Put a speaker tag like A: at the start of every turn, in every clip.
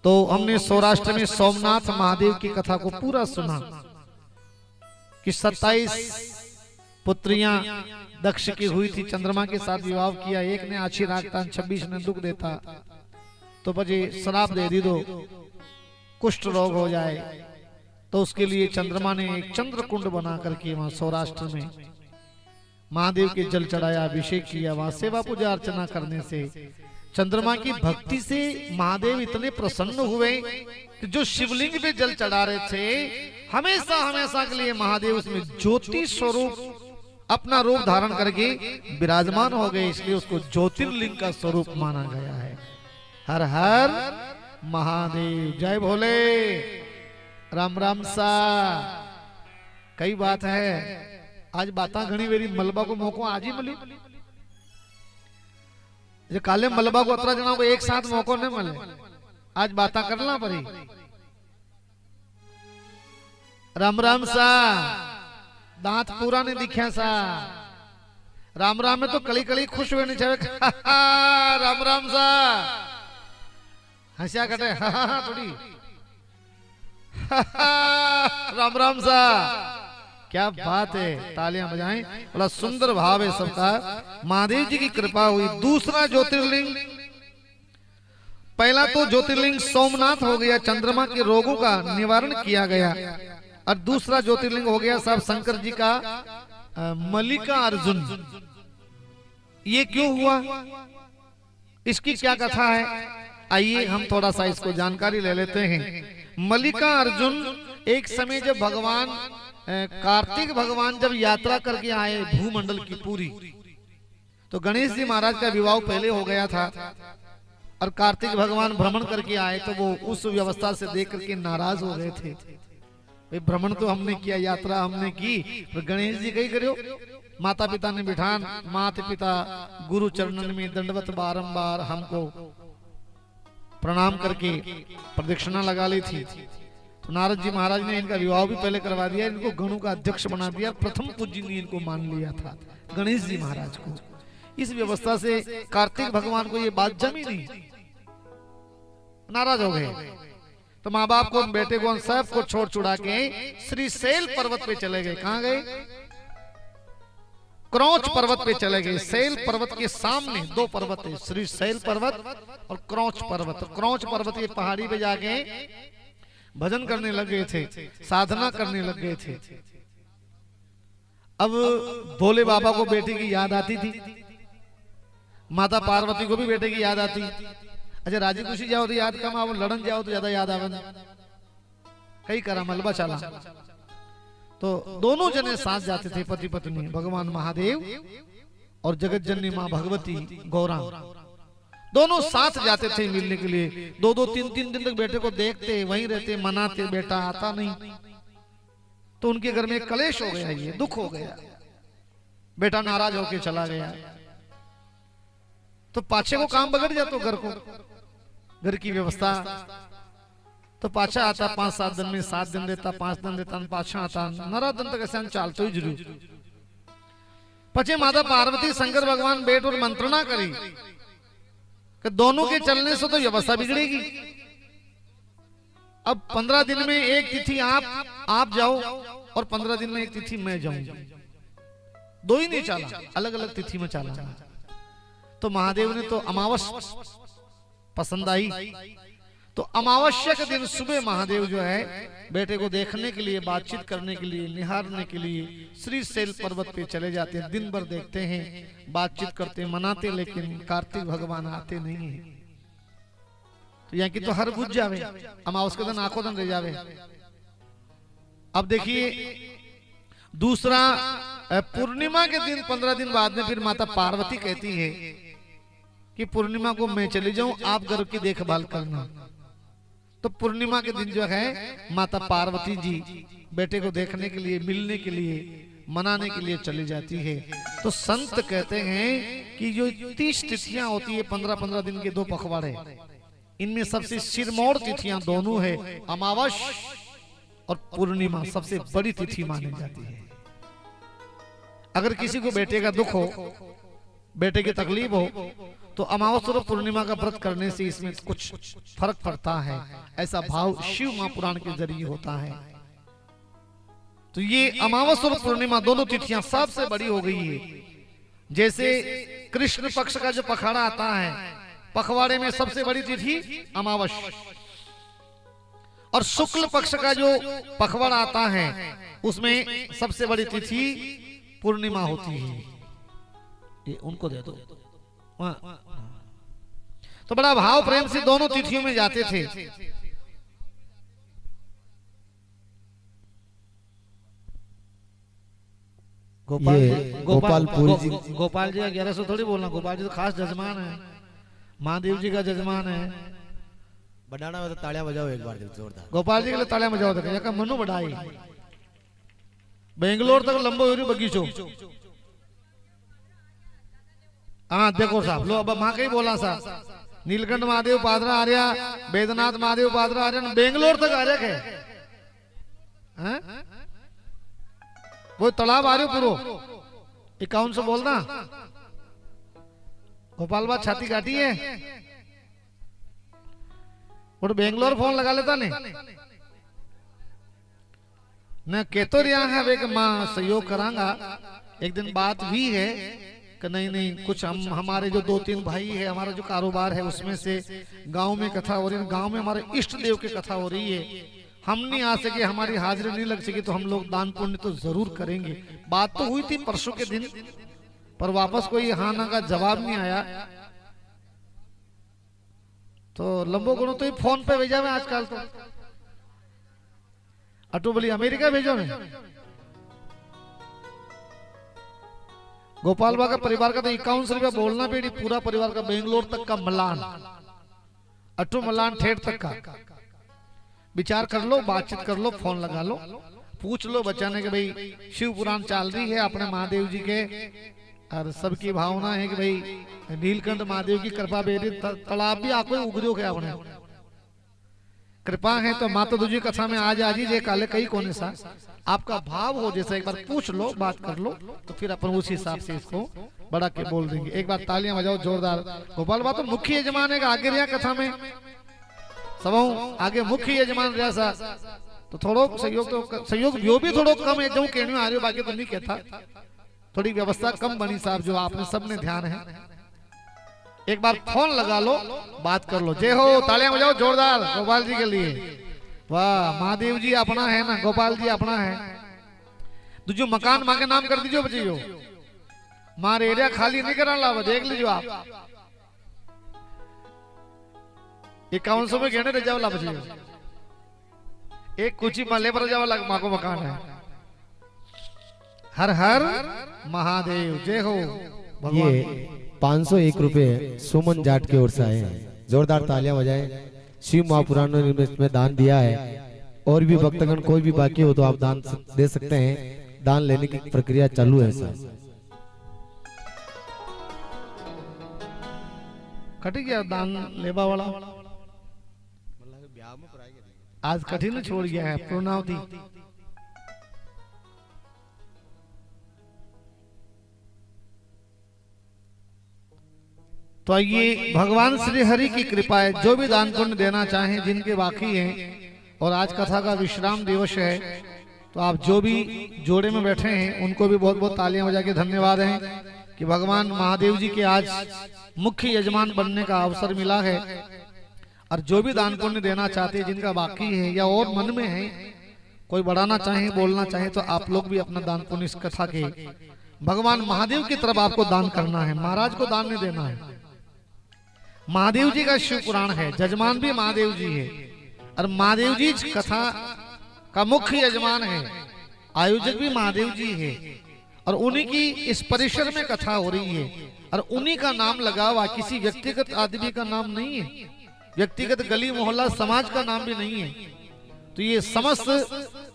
A: तो हमने सौराष्ट्र में सोमनाथ महादेव की कथा को पूरा सुना कि 27 पुत्रियां दक्ष की हुई थी, चंद्रमा के साथ विवाह किया। एक ने आछी राखता, 26 ने दुख देता, तो बजे श्राप दे दी दो, कुष्ठ रोग हो जाए। तो उसके लिए चंद्रमा ने एक चंद्रकुंड बना करके वहां सौराष्ट्र में महादेव के जल चढ़ाया, अभिषेक किया। वहां सेवा पूजा अर्चना करने से, चंद्रमा की भक्ति से महादेव इतने प्रसन्न हुए कि जो शिवलिंग पे जल चढ़ा रहे थे, हमेशा हमेशा के लिए महादेव उसमें ज्योति स्वरूप अपना रूप धारण करके विराजमान हो गए। इसलिए उसको ज्योतिर्लिंग का स्वरूप माना गया है। हर हर महादेव, जय भोले, राम राम सा। कई बात है, आज बाता घनी वेरी मलबा को मौको आज ही मिली। जो काले मलबा को अतरा जना को एक साथ मौको नहीं मिले, आज बाता करना पड़ी। राम राम सा, दांत पूरा नहीं दिखा सा। राम राम में तो कली कली खुश हुए नहीं चाहिए। राम राम सा हंसिया कटे थोड़ी। राम राम सा, क्या बात है, तालियां बजाएं। बड़ा सुंदर भाव है सबका। महादेव जी की कृपा हुई। दूसरा ज्योतिर्लिंग, पहला तो ज्योतिर्लिंग सोमनाथ हो गया, चंद्रमा के रोगों का निवारण किया गया। और दूसरा ज्योतिर्लिंग हो गया साहब शंकर जी का मल्लिकार्जुन। ये क्यों हुआ, इसकी क्या कथा है, आइए हम थोड़ा सा इसको जानकारी ले लेते हैं। मल्लिकार्जुन एक समय जब भगवान कार्तिक भगवान जब यात्रा करके आए भूमंडल की पूरी, तो गणेश जी महाराज का विवाह पहले हो गया था और कार्तिक भगवान भ्रमण करके आए, तो वो उस व्यवस्था से देख करके नाराज हो गए थे। भ्रमण तो हमने किया, यात्रा हमने की, पर गणेश जी कहीं करो। माता पिता ने बिठान, माता पिता गुरु चरणन में दंडवत बारंबार हमको प्रणाम करके प्रदक्षिणा लगा ली थी। तो नारद जी महाराज ने इनका विवाह भी पहले करवा दिया, इनको गणों का अध्यक्ष बना दिया, प्रथम पूजनीय इनको मान लिया था गणेश जी महाराज को। इस व्यवस्था से कार्तिक भगवान को ये बात जमी नहीं, नाराज हो गए। तो माँ बाप को, बेटे को, सब को छोड़ छुड़ा के श्रीशैल पर्वत पे चले गए। कहां गए, क्रौच पर्वत पे चले गए। शैल पर्वत के सामने दो पर्वत है, श्रीशैल पर्वत और क्रौच पर्वत। क्रौच पर्वत की पहाड़ी पे जाके भजन करने लग गए थे, साधना करने लग गए थे। अब भोले बाबा को बेटे की याद आती थी, माता पार्वती को भी बेटे की याद आती। अच्छा, राजी खुशी जाओ तो याद कम आओ, लड़न जाओ तो ज्यादा याद आवे। कई करा मलबा चला, तो दोनों जने साथ जाते थे, पति पत्नी, भगवान महादेव और जगत जननी माँ भगवती गौरा, दोनों साथ जाते थे मिलने के लिए। 2-2 3-3 दिन तक बेटे को देखते, वहीं रहते, मनाते, बेटा आता नहीं। तो उनके घर में कलेश हो गया, ये दुख हो गया, बेटा नाराज होके चला गया। तो पाछे को काम बगड़ जातो, घर को, घर की व्यवस्था। तो पाछा आता 5-7 दिन में, 7 दिन देता, 5 दिन देता, पाछा आता 9 दिन तक ऐसे चालतो ही जरूर। पचे माता पार्वती शंकर भगवान बेट और मंत्रणा करी कि दोनों के चलने से तो व्यवस्था बिगड़ेगी। अब 15 दिन में एक तिथि आप जाओ और 15 दिन में एक तिथि मैं जाऊं, दो ही नहीं चला, अलग अलग तिथि में चला। तो महादेव ने तो अमावस पसंद आई, तो अमावस्या के दिन सुबह महादेव जो है बेटे को देखने के लिए, बातचीत करने के लिए, निहारने के लिए श्रीशैल पर्वत पे चले जाते हैं। दिन भर देखते हैं, बातचीत करते, मनाते, लेकिन कार्तिक भगवान आते नहीं है। तो यहाँ की तो हर बुझ जावे, अमावस के दिन आंखों दिन रह जावे। अब देखिए दूसरा पूर्णिमा के दिन 15 दिन बाद में फिर माता पार्वती कहती है कि पूर्णिमा को मैं चली जाऊं, आप गर्भ की देखभाल करना। तो पूर्णिमा के दिन जो है माता पार्वती जी बेटे को देखने के लिए, मिलने के लिए, मनाने के लिए चली जाती है। तो संत कहते हैं कि जो 30 तिथियां होती है, 15-15 दिन के 2 पखवाड़े, इनमें सबसे सिरमौर तिथियां दोनों है, अमावस और पूर्णिमा सबसे बड़ी तिथि मानी जाती है। अगर किसी को बेटे का दुख हो, बेटे की तकलीफ हो, तो अमावस्या और पूर्णिमा का व्रत करने से इसमें कुछ फर्क पड़ता है, ऐसा भाव शिव महापुराण के जरिए होता है। तो ये अमावस्या और पूर्णिमा दोनों तिथियां सबसे बड़ी हो गई है। जैसे कृष्ण पक्ष का जो पखवाड़ा आता है, पखवाड़े में सबसे बड़ी तिथि अमावस्या, और शुक्ल पक्ष का जो पखवाड़ा आता है उसमें सबसे बड़ी तिथि पूर्णिमा होती है। ये उनको दे दो। तो बड़ा भाव प्रेम से दोनों तिथियों में जाते थे।
B: गोपालपुरी जी,
A: गोपाल जी का 1100 थोड़ी बोलना, गोपाल जी तो खास जजमान है, महादेव जी का जजमान है।
B: बनाना में तो तालियां बजाओ एक बार जोरदार।
A: गोपाल जी के लिए तालियां बजाओ। देखो मनु बढ़ाई बेंगलोर तक लंबो हो बगीचो। हाँ देखो साहब लो, अब माँ कहीं बोला साहब, नीलकंठ महादेव पादरा आ रहा, बैद्यनाथ महादेव पादरा आ रहा, बेंगलोर तक आ रहा है। वो तालाब आ रहे पूरो 51 बोलना। गोपाल बात छाती काटी है, और बेंगलोर फोन लगा लेता ने न के तो रिया है वे मां सहयोग करांगा। एक दिन बात भी है कि नहीं कुछ हम हमारे जो 2-3 भाई है, हमारा जो कारोबार है उसमें से गांव में कथा हो रही है, गांव में हमारे इष्ट देव की कथा हो रही है, हम नहीं आ सके, हमारी हाजिरी नहीं लग सकी, तो हम लोग दान पुण्य तो जरूर करेंगे। बात तो हुई थी परसों के दिन, पर वापस कोई हाँ ना का जवाब नहीं आया। तो लंबो गुणों तो फोन पे भेजा मैं आजकल, तो अटू बोली अमेरिका भेजो मैं। गोपाल बा का परिवार का तो 51 रुपया बोलना पेड़ी, पूरा परिवार का बेंगलोर तक का मलान, अटू मलान ठेठ तक का। विचार कर लो, बातचीत कर लो, फोन लगा लो, पूछ लो बचाने के भाई शिव पुराण चल रही है अपने महादेव जी के, और सबकी भावना है कि भाई नीलकंठ महादेव की कृपा बेरी तालाब भी आपको उगरियो के अपने कृपा है। तो माता दूजी कथा में आज ही जे काले कई कोने सा आपका भाव हो, जैसा एक बार पूछ लो, बात कर लो, तो फिर अपन उस हिसाब से इसको बड़ा के बोल देंगे। एक बार तालियां बजाओ जोरदार। गोपाल बात तो मुख्य यजमान है आगे रिया कथा में, सब आगे मुख्य यजमान रहा सा, तो थोड़ो सहयोग, तो सहयोग जो भी थोड़ो कम है, जो कहने आ रहे हो, बाकी तो नहीं कहता, थोड़ी व्यवस्था कम बनी साहब, जो आपने सबने ध्यान है। एक बार फोन लगा लो, बात कर लो। जय हो, तालियां बजाओ जोरदार गोपाल जी के लिए। वाह, महादेव जी अपना है ना, गोपाल जी अपना है। तो जो मकान मां के नाम कर दीजिए बचियो, मारे एरिया खाली नहीं करा ला, देख लीजिए आप 5100 में कहने रह जाओ ला बचियो, एक कुछ ही मल्ले पर जाओ माँ को मकान है। हर हर महादेव, जय हो भगवान।
B: ये 501 रुपए सुमन जाट की ओर से आए हैं, जोरदार तालियां बजाएं। शिव महापुराण ने इसमें दान दिया है, और भी भक्तगण कोई भी बाकी हो तो आप दान दे सकते हैं, दान लेने की प्रक्रिया चालू है सर।
A: कट गया दान लेबा वाला, आज कठिन छोड़ गया है पूर्णावधि। तो ये भगवान श्री हरि की कृपा है, जो भी दान पुण्य देना चाहें, जिनके बाकी हैं, और आज कथा का विश्राम दिवस है, तो आप जो भी जोड़े में बैठे हैं उनको भी बहुत बहुत तालियां बजा के धन्यवाद हैं कि भगवान महादेव जी के आज मुख्य यजमान बनने का अवसर मिला है। और जो भी दान पुण्य देना चाहते हैं, जिनका बाकी है या और मन में है, कोई बढ़ाना चाहे, बोलना चाहे, तो आप लोग भी अपना दान पुण्य इस कथा के भगवान महादेव की तरफ आपको दान करना है, महाराज को दान नहीं देना है। महादेव जी का शिव पुराण है, जजमान भी महादेव जी है, और महादेव जी कथा का मुख्य यजमान है, आयोजक भी महादेव जी है, और उन्हीं की इस परिसर में कथा हो रही है, और उन्हीं का नाम लगा हुआ, किसी व्यक्तिगत आदमी का नाम नहीं है, व्यक्तिगत गली मोहल्ला समाज का नाम भी नहीं है। तो ये समस्त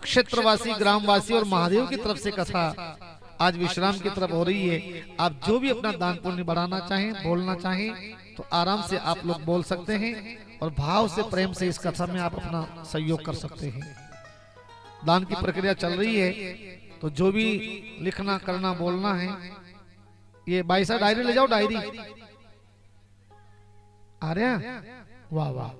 A: क्षेत्रवासी, ग्रामवासी और महादेव की तरफ से कथा आज विश्राम की तरफ हो रही है। आप जो भी अपना दान पुण्य बढ़ाना चाहें, बोलना चाहें, तो आराम से आप लोग बोल सकते हैं, और भाव से, प्रेम से इस कथा में आप अपना सहयोग कर सकते हैं। दान की प्रक्रिया चल रही है, तो जो भी लिखना, करना, बोलना है, ये 22 डायरी ले जाओ, डायरी आ रहे हैं? वाह वाह।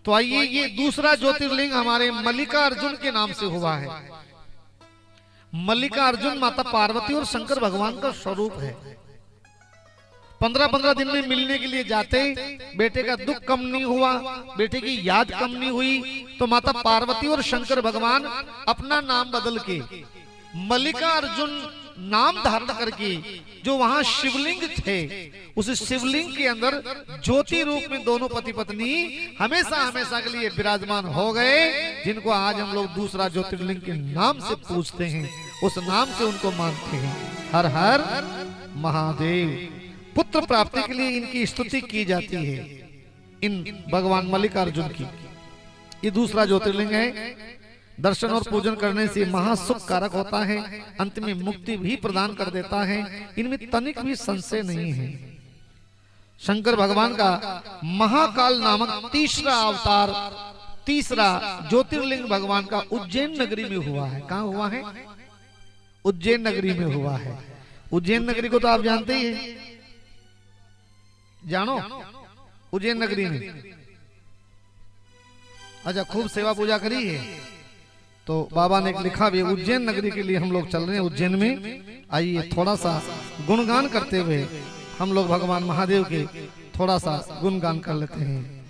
A: तो आइए, ये दूसरा ज्योतिर्लिंग हमारे मल्लिकार्जुन के नाम से हुआ है। मल्लिकार्जुन माता पार्वती और शंकर भगवान का स्वरूप है। 15-15 दिन में मिलने के लिए जाते, बेटे का दुख कम नहीं हुआ, बेटे की याद कम नहीं हुई, तो माता पार्वती और शंकर भगवान अपना नाम बदल के मल्लिकार्जुन नाम धारण करके जो वहां शिवलिंग थे, उस शिवलिंग के अंदर ज्योति रूप में दोनों पति पत्नी हमेशा हमेशा के लिए विराजमान हो गए, जिनको आज हम लोग दूसरा ज्योतिर्लिंग के नाम से पूछते हैं, उस नाम से उनको मानते हैं। हर हर महादेव। पुत्र प्राप्ति के लिए इनकी स्तुति की जाती है, इन भगवान मल्लिकार्जुन की। ये दूसरा ज्योतिर्लिंग है। दर्शन और पूजन करने से महासुख कारक होता है, अंत में मुक्ति भी प्रदान कर देता है, इनमें तनिक भी संशय नहीं है। शंकर भगवान का महाकाल नामक तीसरा अवतार, तीसरा ज्योतिर्लिंग भगवान का उज्जैन नगरी में हुआ है। कहाँ हुआ है? उज्जैन नगरी में हुआ है। उज्जैन नगरी को तो आप जानते ही हैं, जानो उज्जैन नगरी में। अच्छा, खूब सेवा पूजा करी है, तो बाबा ने एक लिखा भी, उज्जैन नगरी के लिए हम लोग चल रहे हैं उज्जैन में। आइए थोड़ा सा गुणगान करते हुए हम लोग भगवान महादेव के थोड़ा सा गुणगान कर लेते हैं।